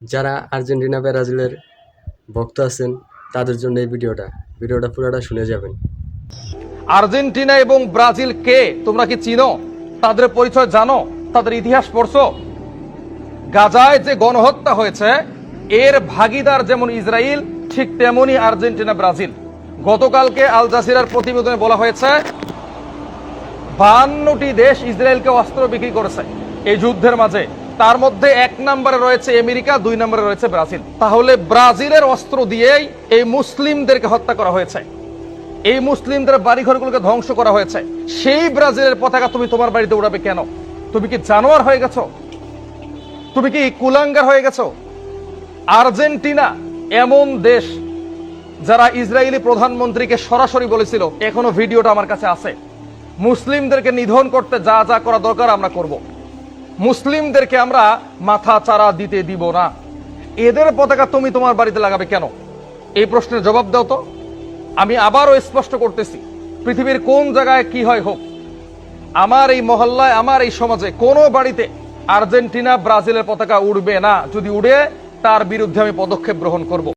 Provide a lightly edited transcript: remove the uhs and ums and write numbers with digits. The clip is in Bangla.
যারা আর্জেন্টিনা ব্রাজিলের ভক্ত আছেন তাদের জন্য এই ভিডিওটা পুরোটা শুনে যাবেন। আর্জেন্টিনা এবং ব্রাজিল কে তোমরা কি চিনো? তাদের পরিচয় জানো? তাদের ইতিহাস পড়ছো? গাজায় যে গণহত্যা হয়েছে এর ভাগীদার যেমন ইসরায়েল, ঠিক তেমনি আর্জেন্টিনা ব্রাজিল। গতকালকে আল জাজিরার প্রতিবেদনে বলা হয়েছে 52টি দেশ ইসরায়েলকে অস্ত্র বিক্রি করেছে এই যুদ্ধের মাঝে। তার মধ্যে 1 নম্বরে রয়েছে আমেরিকা, 2 নম্বরে রয়েছে ব্রাজিল। তাহলে ব্রাজিলের অস্ত্র দিয়েই এই মুসলিমদেরকে হত্যা করা হয়েছে, এই মুসলিমদের বাড়িঘরগুলোকে ধ্বংস করা হয়েছে। সেই ব্রাজিলের পতাকা তুমি তোমার বাড়িতে উড়াবে কেন? তুমি কি জানোয়ার হয়ে গেছো? তুমি কি কুলাঙ্গার হয়ে গেছো? আর্জেন্টিনা এমন দেশ যারা ইসরায়েলি প্রধানমন্ত্রীকে সরাসরি বলেছিল, এখনো ভিডিওটা আমার কাছে আছে, মুসলিমদেরকে নিধন করতে যা যা করা দরকার আমরা করব, মুসলিমদেরকে আমরা মাথা চারা দিতে দিব না। এদের পতাকা তুমি তোমার বাড়িতে লাগাবে কেন? এই প্রশ্নের জবাব দাও তো। আমি আবারও স্পষ্ট করতেছি, পৃথিবীর কোন জায়গায় কি হয় হোক, আমার এই মহল্লায়, আমার এই সমাজে কোনো বাড়িতে আর্জেন্টিনা ব্রাজিলের পতাকা উড়বে না। যদি উড়ে, তার বিরুদ্ধে আমি পদক্ষেপ গ্রহণ করব।